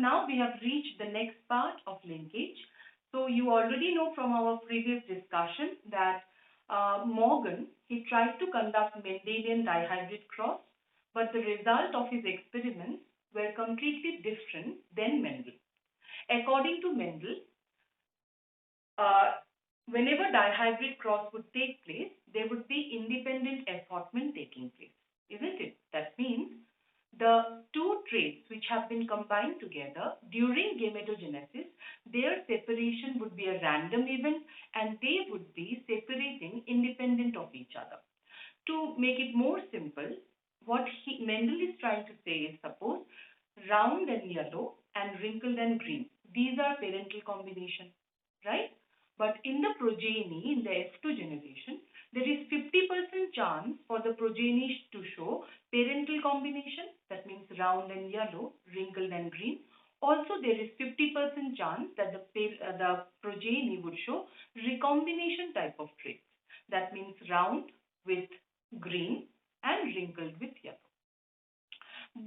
now we have reached the next part of linkage. So you already know from our previous discussion that Morgan, he tried to conduct Mendelian dihybrid cross, but the result of his experiments were completely different than Mendel. According to Mendel, uh, whenever dihybrid cross would take place, there would be independent assortment taking place, isn't it? That means the two traits which have been combined together during gametogenesis, their separation would be a random event and they would be separating independent of each other. To make it more simple, what Mendel is trying to say is suppose round and yellow and wrinkled and green. These are parental combination, right? But in the progeny, in the F2 generation, there is 50% chance for the progeny to show parental combination, that means round and yellow, wrinkled and green. Also, there is 50% chance that the progeny would show recombination type of traits. That means round with green and wrinkled with yellow.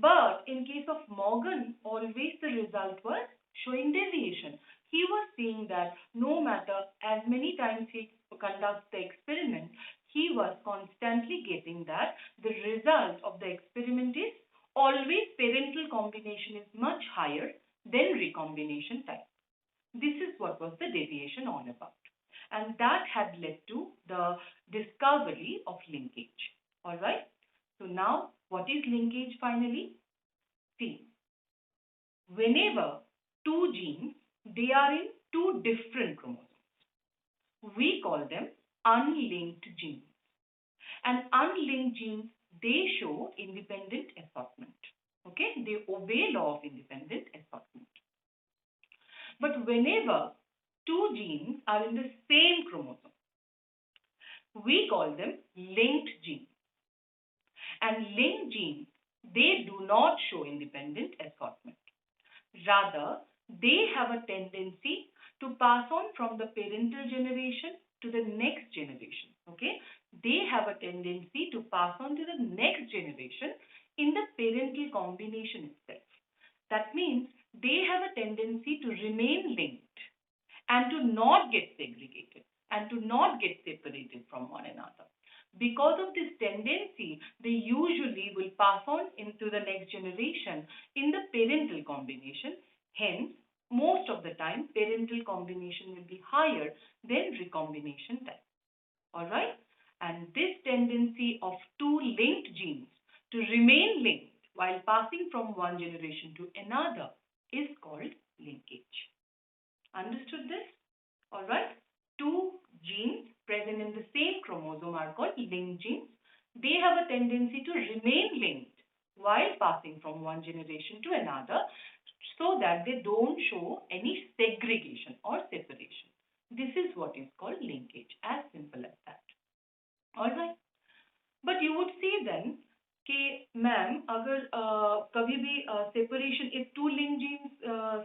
But in case of Morgan, always the result was showing deviation. He was seeing that no matter as many times he conducts the experiment, he was constantly getting that the result of the experiment is always parental combination is much higher than recombination type. This is what was the deviation all about. And that had led to the discovery of linkage. Alright. So now what is linkage finally? See, whenever two genes, they are in two different chromosomes, we call them unlinked genes. And unlinked genes, they show independent assortment. Okay, they obey law of independent assortment. But whenever two genes are in the same chromosome, we call them linked genes. And linked genes, they do not show independent assortment. Rather, they have a tendency to pass on from the parental generation to the next generation. Okay, they have a tendency to pass on to the next generation in the parental combination itself. That means they have a tendency to remain linked and to not get segregated and to not get separated from one another. Because of this tendency, they usually will pass on into the next generation in the parental combination. Hence, most of the time, parental combination will be higher than recombination type. Alright? And this tendency of two linked genes to remain linked while passing from one generation to another is called linkage. Understood this? Alright? Two genes present in the same chromosome are called linked genes. They have a tendency to remain linked while passing from one generation to another so that they don't show any segregation or separation. This is what is called linkage, as simple as that. Alright? But you would see then कि ma'am अगर कभी भी separation if two link genes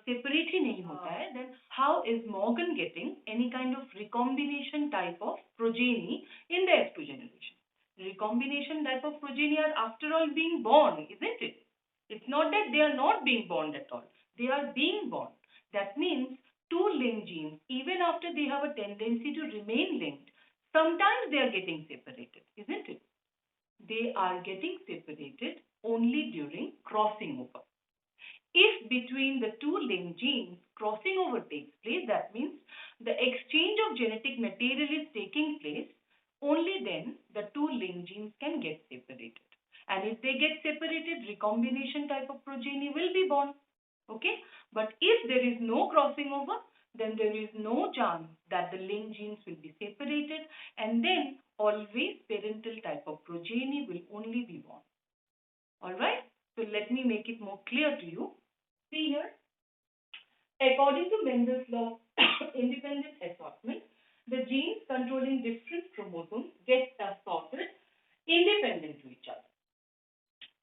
separate ही नहीं होता है then how is Morgan getting any kind of recombination type of progeny in the F2 generation? Recombination type of progeny are after all being born, isn't it? It's not that they are not being born at all. They are being born. That means two linked genes, even after they have a tendency to remain linked, sometimes they are getting separated, isn't it? They are getting separated only during crossing over. If between the two linked genes crossing over takes place, that means the exchange of genetic material is taking place, only then the two linked genes can get separated. And if they get separated, recombination type of progeny will be born. Okay? But if there is no crossing over, then there is no chance that the linked genes will be separated, and then always parental type of progeny will only be born. Alright? So let me make it more clear to you. See here. According to Mendel's law of independent assortment, the genes controlling different chromosomes get assorted independent to each other.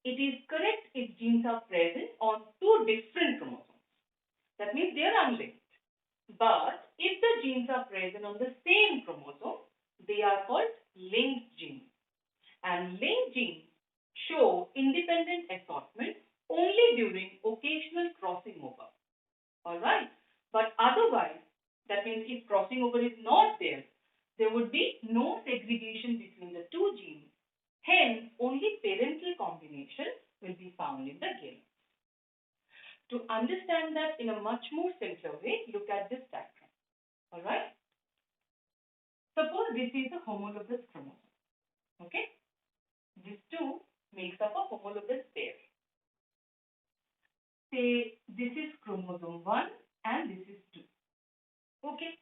It is correct if genes are present on two different chromosomes. That means they are unlinked. But if the genes are present on the same chromosome, they are called linked genes. And linked genes show independent assortment only during occasional crossing over. All right. But otherwise, that means if crossing over is not there, there would be no segregation between the two genes. Hence, only parental combination will be found in the gamete. To understand that in a much more simpler way, look at this diagram. All right. Suppose this is a homologous chromosome. Okay. These two makes up a homologous pair. Say this is chromosome 1 and this is 2. Okay.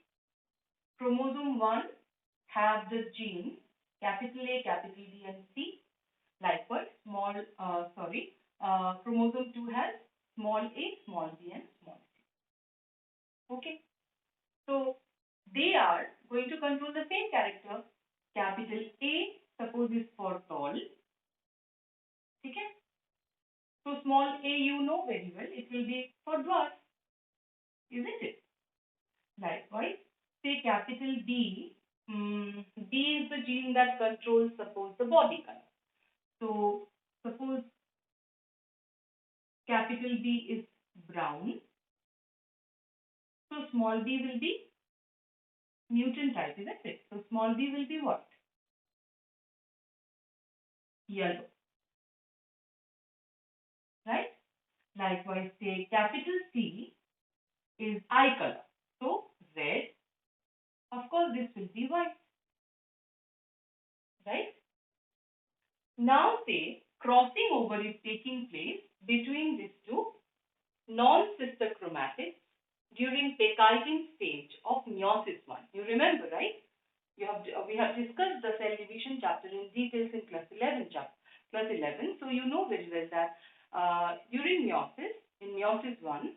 Chromosome 1 have the genes capital A, capital B and C. Likewise, chromosome 2 has small a, small b and small c. Okay. So, they are going to control the same character. Capital A, suppose is for tall. Okay. So, small a you know very well, it will be for dwarf, isn't it? Likewise, say capital B, B is the gene that controls, suppose, the body color. So, suppose capital B is brown. So, small b will be mutant type, isn't it? So, small b will be what? Yellow. Right? Likewise, say capital C is eye color. So, red. Of course, this will be white. Right? Now, say crossing over is taking place between these two non-sister chromatids during Peckytin stage of meiosis 1. You remember, right? We have discussed the cell division chapter in details in class 11 So you know very well that during meiosis, in meiosis 1,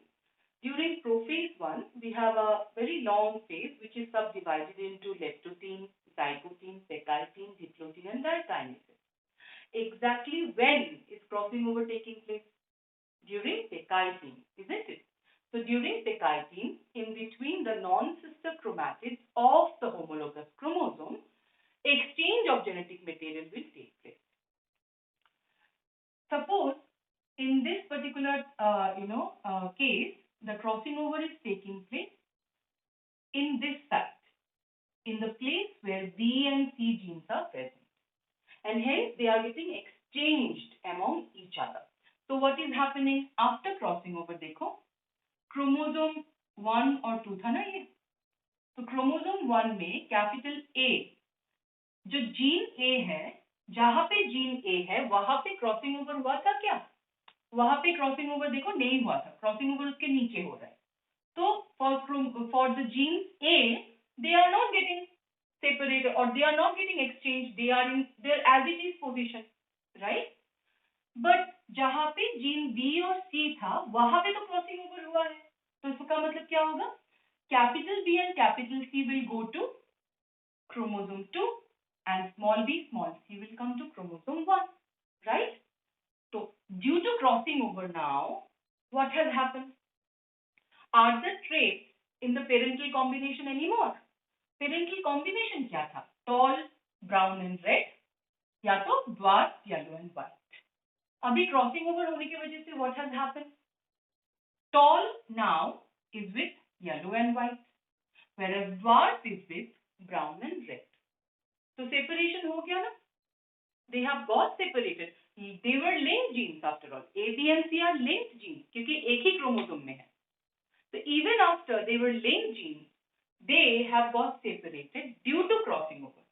during prophase 1, we have a very long phase which is subdivided into leptothene, zygotine, peckytin, diplothene and diakinesis. Exactly when is crossing over taking place? During Peckytin, isn't it? So during Peckytin, in between the non-sister chromatids of the homologous chromosome, exchange of genetic material will take place. Suppose in this particular case, the crossing over is taking place in this site, in the place where B and C genes are present, and hence they are getting exchanged among each other. So what is happening after crossing over? देखो, chromosome 1 और 2 था ना ये, तो chromosome 1 में capital A, जो gene A है, जहां पे जीन A है वहां पे क्रॉसिंग ओवर हुआ था क्या? वहां पे क्रॉसिंग ओवर देखो नहीं हुआ था, क्रॉसिंग ओवर उसके नीचे हो रहा है. तो for the genes A, they are not getting separated or they are not getting exchanged, they are in their as it is position, right? But जहां पे जीन बी और सी था वहां पे तो क्रॉसिंग ओवर हुआ है, तो इसका मतलब क्या होगा? Capital B and capital C will go to chromosome 2 and small b small c will come to chromosome 1, right? So due to crossing over now, what has happened? Are the traits in the parental combination anymore? Parental combination क्या था? Tall, brown and red, या तो dwarf, yellow and white. अभी crossing over होने की वजह से what has happened? Tall now is with yellow and white, whereas dwarf is with brown and red. So separation हो गया ना? They have got separated. They were linked genes after all. A, B and C are linked genes क्योंकि एक ही chromosome में है. So even after they were linked genes, they have got separated due to crossing over.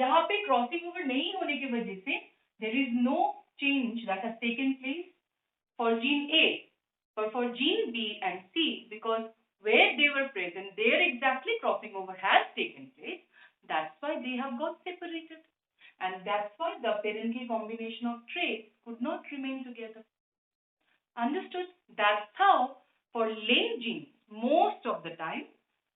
जहाँ पे crossing over नहीं होने की वजह से there is no change that has taken place for gene A, but for gene B and C, because where they were present, there exactly crossing over has taken place. That's why they have got separated. And that's why the parental combination of traits could not remain together. Understood? That's how for linked genes, most of the time,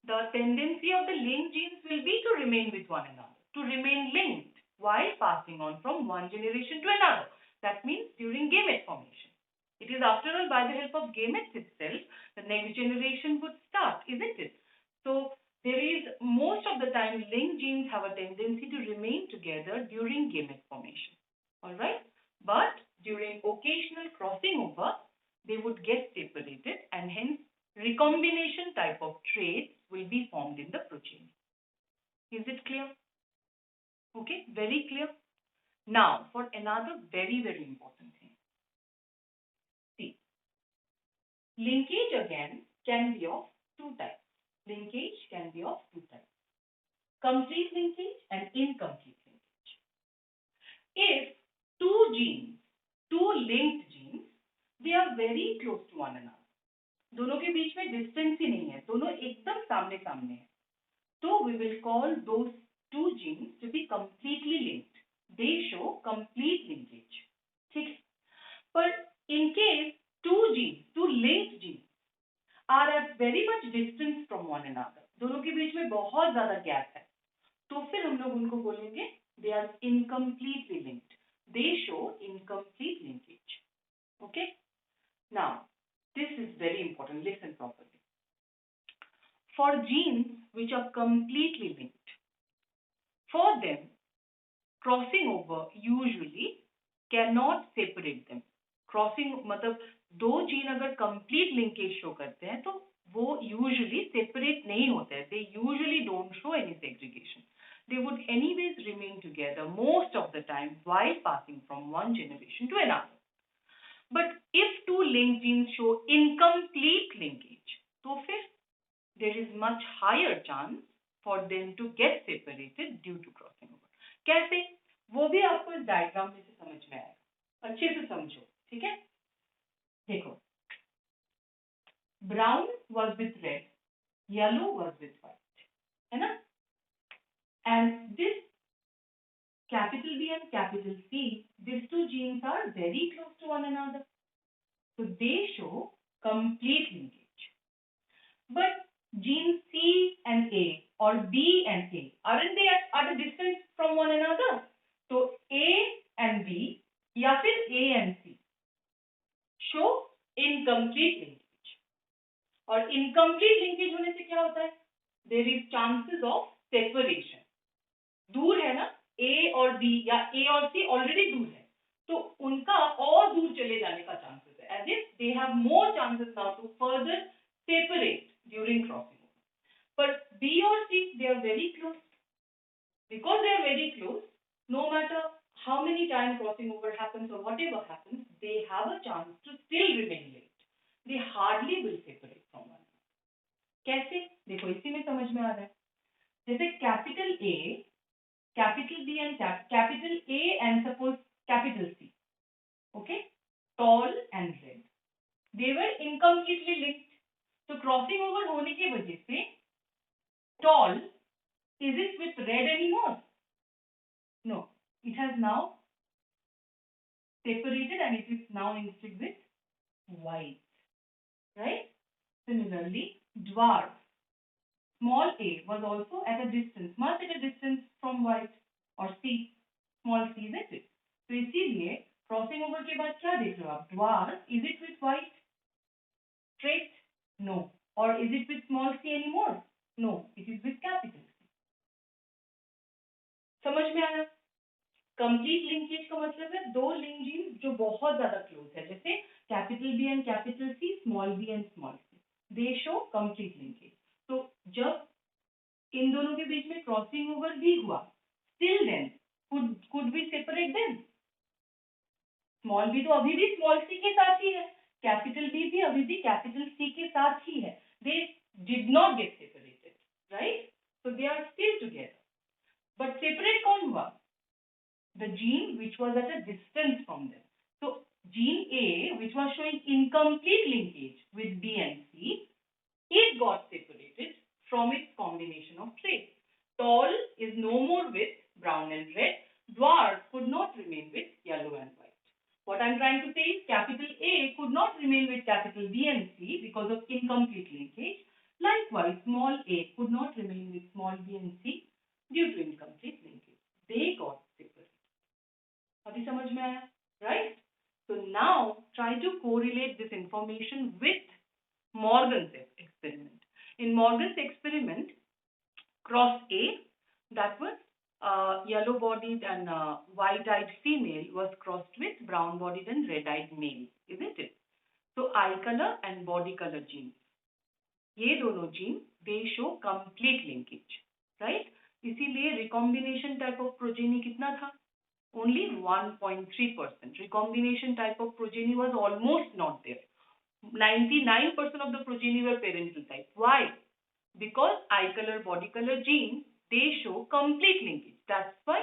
the tendency of the linked genes will be to remain with one another, to remain linked while passing on from one generation to another. That means during gamete formation. It is after all by the help of gametes itself the next generation would start, isn't it? So there is most of the time linked genes have a tendency to remain together during gamete formation. Alright? But during occasional crossing over, they would get separated and hence recombination type of traits will be formed in the progeny. Is it clear? Okay, very clear. Now, for another very, very important thing. See, linkage again can be of two types. Linkage can be of two types. Complete linkage and incomplete linkage. If two linked genes, they are very close to one another. दोनों के बीच में distance ही नहीं है, दोनों एकदम सामने सामने है, तो we will call those two genes to be completely linked. They show complete linkage. ठीक है? But in case two linked genes are at very much distance from one another, दोनों के बीच में बहुत ज्यादा गैप है, तो फिर हम लोग उनको बोलेंगे they are incompletely linked. They show incomplete linkage. Okay? Now, this is very important. Listen properly. For genes which are completely linked, for them, crossing over usually cannot separate them. Crossing मतलब दो gene अगर complete linkage show करते हैं तो वो usually separate नहीं होते हैं. They usually don't show any segregation. They would anyways remain together most of the time while passing from one generation to another. But if two linked genes show incomplete linkage, तो फिर there is much higher chance for them to get separated due to crossing over. कैसे? वो भी आपको इस diagram में से समझ में आएगा. अच्छे से समझो, ठीक है? देखो, brown was with red, yellow was with white, है ना? And this capital B and capital C, these two genes are very close to one another. So they show complete linkage. But genes C and A or B and A, aren't they at a distance from one another? So A and B या फिर A and C show incomplete linkage. और incomplete linkage होने से क्या होता है? There is chances of separation. दूर है ना, A और B या A और C already दूर है, तो उनका और दूर चले जाने का chances है. As if they have more chances now to further separate during crossing over. But B or C, they are very close. Because they are very close, no matter how many times crossing over happens or whatever happens, they have a chance to still remain linked. They hardly will separate from one another. कैसे? देखो इसी में समझ में आ रहा है. जैसे capital A, capital B and capital A and suppose capital C. Okay? Tall and red. They were incompletely linked. So crossing over होने की वजह से tall, is it with red anymore? No. It has now separated and it is now instead with white. Right? Similarly, dwarf. Small a was also at a distance, much at a distance from white or C. Small c, isn't it? तो इसीलिए crossing over के बाद क्या देख रहे हो आप? Dwarf, is it with white trait? No. Or is it with small c anymore? No. It is with capital C. समझ में आया? कंप्लीट लिंकेज का मतलब है दो लिंक जीन्स जो बहुत ज्यादा क्लोज है, जैसे capital B and capital C, small B and small C, they show complete linkage. तो जब इन दोनों के बीच में क्रॉसिंग ओवर भी हुआ, still then could we separate them? Small B तो अभी भी स्मॉल सी के साथ ही है, कैपिटल बी भी अभी भी कैपिटल सी के साथ ही है. They did not get separated, right? So they are still together. But separate कौन हुआ? The gene which was at a distance from them. So gene A, which was showing incomplete linkage with B and C, it got separated from its combination of traits. Tall is no more with brown and red. Dwarf could not remain with yellow and white. What I'm trying to say is capital A could not remain with capital B and C because of incomplete linkage. Likewise, small a could not remain with small b and C due to incomplete linkage. They got separated. अभी समझ में आया? Right? So now try to correlate this information with Morgan's experiment. In Morgan's experiment, cross A, that was yellow-bodied and white-eyed female was crossed with brown-bodied and red-eyed male, isn't it? So eye color and body color genes. ये दोनों gene दे show complete linkage, right? इसीलिए recombination type of progeny कितना था? Only 1.3%. Recombination type of progeny was almost not there. 99% of the progeny were parental type. Why? Because eye color, body color genes, they show complete linkage. That's why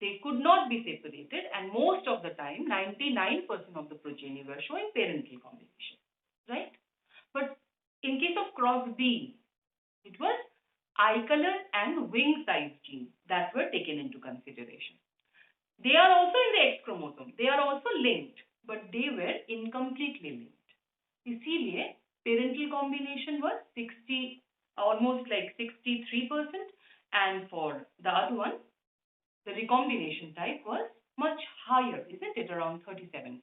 they could not be separated, and most of the time 99% of the progeny were showing parental combination, right? But in case of cross B, it was eye color and wing size genes that were taken into consideration. They are also in the X chromosome. They are also linked, but they were incompletely linked. इसीलिए parental combination was 60, almost like 63%, and for the other one, the recombination type was much higher, isn't it? Around 37%.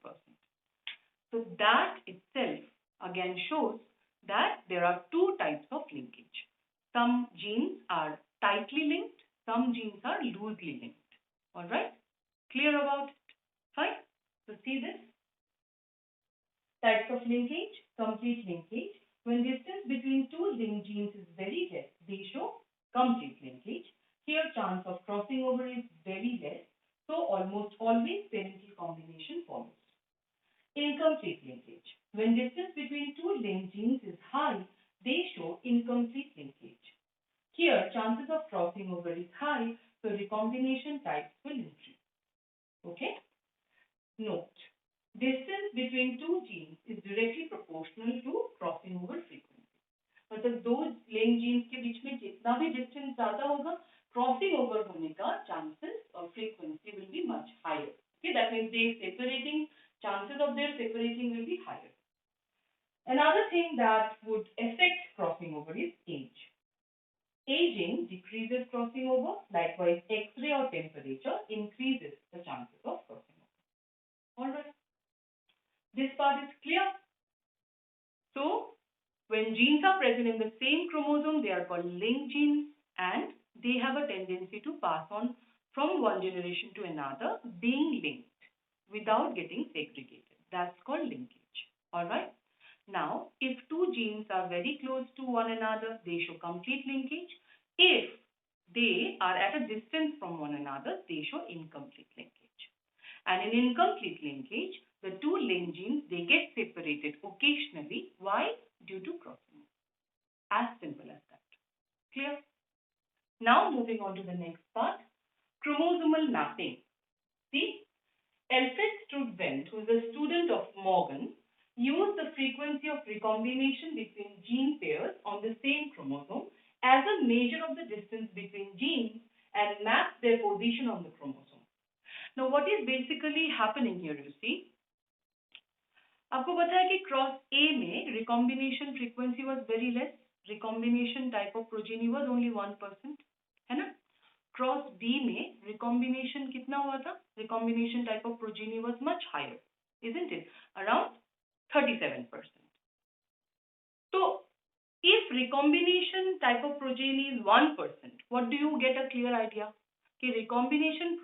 So that itself again shows that there are two types of linkage. Some genes are tightly linked, some genes are loosely linked. All right? Clear about it? Fine. So see this. Types of linkage, complete linkage. When distance between two linked genes is very less, they show complete linkage. Here chance of crossing over is very less, so almost always parental combination follows. Incomplete linkage. When distance between two linked genes is high, they show incomplete linkage. Here chances of crossing over is high, so recombination types will increase. Okay? Note, distance between two genes is directly proportional to crossing over frequency. मतलब दो link jeans के बीच में जितना भी distance ज्यादा होगा, crossing over होने का चांसेस और frequency will be much higher. Okay, that means they separating, chances of their separating will be higher. Another thing that would affect crossing over is age. Aging decreases crossing over, likewise X-ray or temperature increases the chances of crossing over. Alright. This part is clear. So, when genes are present in the same chromosome, they are called linked genes, and they have a tendency to pass on from one generation to another, being linked without getting segregated. That's called linkage. Alright. Now, if two genes are very close to one another, they show complete linkage. If they are at a distance from one another, they show incomplete linkage. And in incomplete linkage, the two linked genes, they get separated occasionally. Why? Due to crossing. As simple as that. Clear? Now moving on to the next part, chromosomal mapping. See, Alfred Sturtevant, who is a student of Morgan, used the frequency of recombination between gene pairs on the same chromosome as a measure of the distance between genes and mapped their position on the chromosome. Now what is basically happening here, you see? आपको पता है कि cross ए में recombination frequency was very less, recombination type of progeny was only 1%, है ना? Cross B में recombination कितना हुआ था? Recombination type of progeny was much higher, isn't it? Around 37%. So if recombination type of progeny is 1%, what do you get a clear idea? कि recombination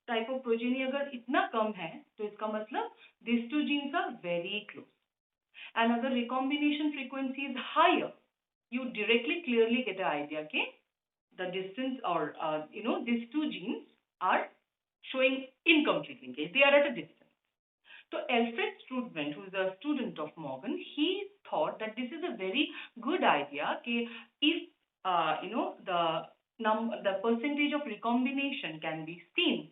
type of progeny अगर इतना कम है, तो इसका मतलब these two genes are very close. And अगर recombination frequency is higher, you directly clearly get an idea कि the distance or these two genes are showing incomplete linkage. They are at a distance. So Alfred Sturtevant, who is a student of Morgan, he thought that this is a very good idea. कि if the percentage of recombination can be seen,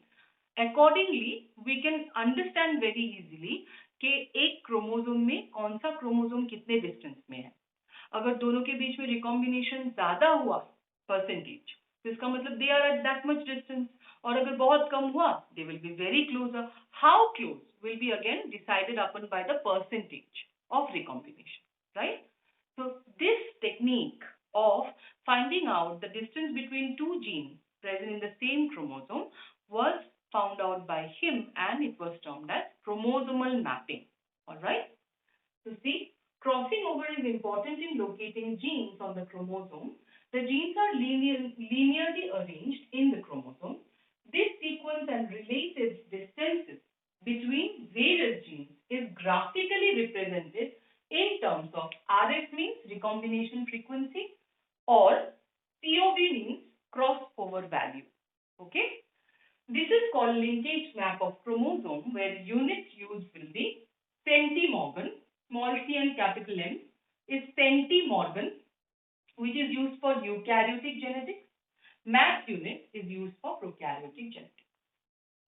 accordingly we can understand very easily कि एक chromosome में कौन सा chromosome कितने distance में है. अगर दोनों के बीच में रिकॉम्बिनेशन ज्यादा हुआ परसेंटेज, तो इसका मतलब they are at that much distance. और अगर बहुत कम हुआ, they will be very closer. How close will be again decided upon by the percentage of recombination, right? So this technique of finding out the distance between two genes present in the same chromosome was found out by him, and it was termed as chromosomal mapping. All right. So see, crossing over is important in locating genes on the chromosome. The genes are linearly arranged in the chromosome. This sequence and related distances between various genes is graphically represented in terms of RF means recombination frequency or COV means crossover value. Okay. This is called linkage map of chromosome, where unit used will be centimorgan, small c and capital M is centimorgan, which is used for eukaryotic genetics. Map unit is used for prokaryotic genetics.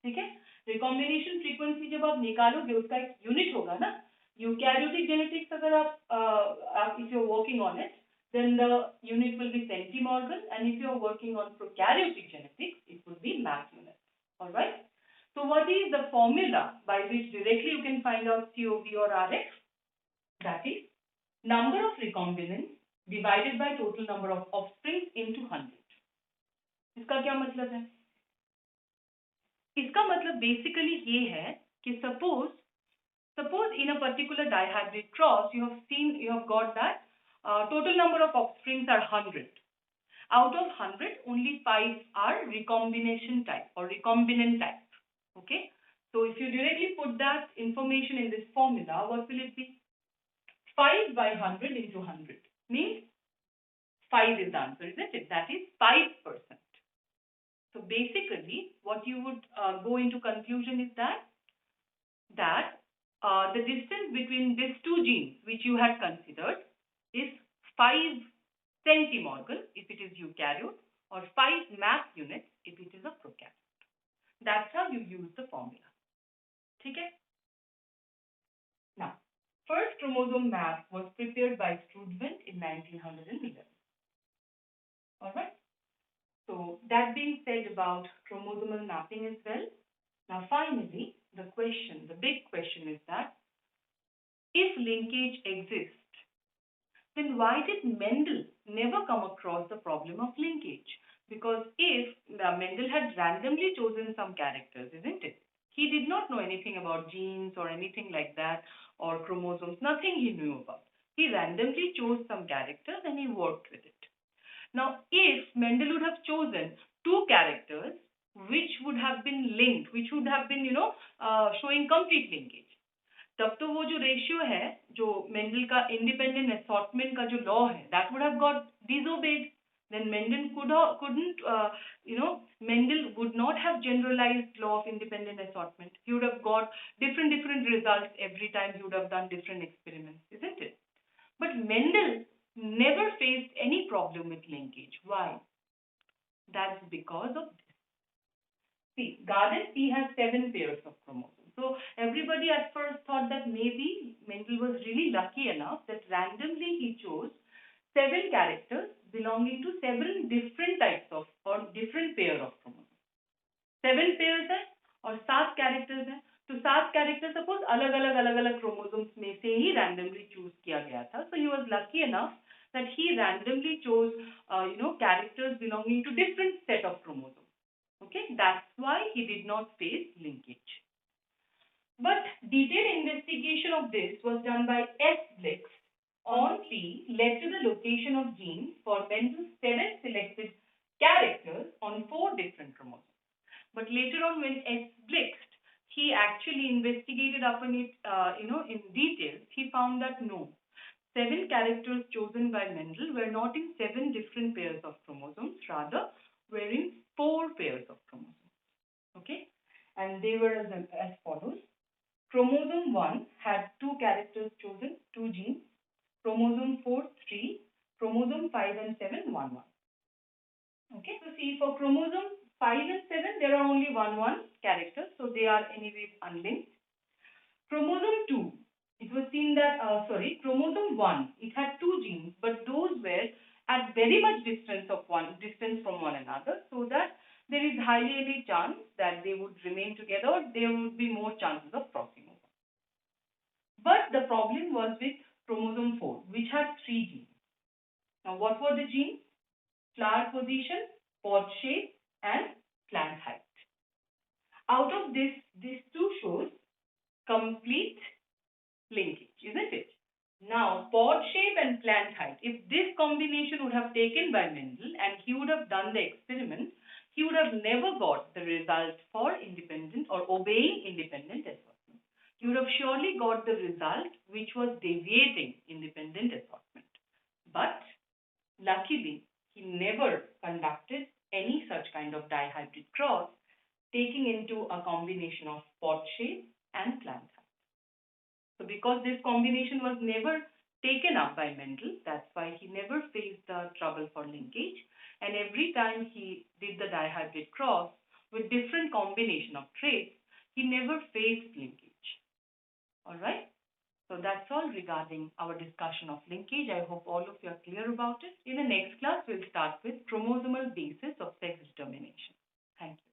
ठीक है. Recombination frequency जब आप निकालोगे उसका एक unit होगा ना. Eukaryotic genetics अगर आप if you are working on it, then the unit will be centimorgan, and if you are working on prokaryotic genetics it will be map unit. All right. So what is the formula by which directly you can find out COV or RF? That is number of recombinants divided by total number of offspring into 100. इसका क्या मतलब है? इसका मतलब basically ये है कि suppose in a particular dihybrid cross you have got that total number of offsprings are 100. Out of 100 only 5 are recombination type or recombinant type. Okay, so if you directly put that information in this formula, what will it be? 5 by 100 into 100 means 5 is the answer, isn't it? That is 5%. So basically, what you would go into conclusion is that the distance between these two genes which you had considered is 5 centimorgan if it is eukaryote or 5 map units if it is a prokaryote. That's how you use the formula. Okay? Now, first chromosome map was prepared by Sturtevant in 1911. All right. So that being said about chromosomal mapping as well. Now finally, the big question is that if linkage exists, then why did Mendel never come across the problem of linkage? Because if Mendel had randomly chosen some characters, isn't it? He did not know anything about genes or anything like that or chromosomes, nothing he knew about. He randomly chose some characters and he worked with it. Now, if Mendel would have chosen two characters which would have been linked, which would have been, showing complete linkage, तब तो वो जो ratio है, जो Mendel का independent assortment का जो law है, that would have got disobeyed. Then Mendel Mendel would not have generalized law of independent assortment. He would have got different results every time he would have done different experiments, isn't it? But Mendel never faced any problem with linkage. Why? That's because of this. See, Garden P has 7 pairs of chromosomes. So everybody at first thought that maybe Mendel was really lucky enough that randomly he chose 7 characters belonging to 7 different types of or different pair of chromosomes. 7 pairs है और 7 characters है. तो 7 characters suppose अलग-अलग chromosomes में से ही randomly choose किया गया था. So he was lucky enough that he randomly chose characters belonging to different set of chromosomes. Okay, that's why he did not face linkage. But detailed investigation of this was done by S. Blix on P led to the location of genes for Mendel's 7 selected characters on 4 different chromosomes. But later on, when S. Blix he actually investigated upon it, in detail, he found that no, 7 characters chosen by Mendel were not in 7 different pairs of chromosomes, rather were in 4 pairs of chromosomes. Okay, and they were as follows. Chromosome 1 had 2 characters chosen, 2 genes. Chromosome 4, 3. Chromosome 5 and 7, 1, 1. Okay, so see, for chromosome 5 and 7, there are only 1 characters, so they are anyways unlinked. Chromosome 2, it was seen that, chromosome 1, it had 2 genes, but those were at very much distance from one another, so that there is highly any chance that they would remain together or there would be more chances of crossing over. But the problem was with chromosome 4, which had 3 genes. Now, what were the genes? Flower position, pod shape, and plant height. Out of this, these two shows complete linkage, isn't it? Now, pod shape and plant height, if this combination would have taken by Mendel and he would have done the experiment, he would have never got the result for independent or obeying independent assortment. you would have surely got the result which was deviating independent assortment. But luckily, he never conducted any such kind of dihybrid cross, taking into a combination of pot shape and plant height. So because this combination was never taken up by Mendel, that's why he never faced the trouble for linkage. And every time he did the dihybrid cross with different combination of traits, he never faced linkage. All right? So that's all regarding our discussion of linkage. I hope all of you are clear about it. In the next class, we'll start with chromosomal basis of sex determination. Thank you.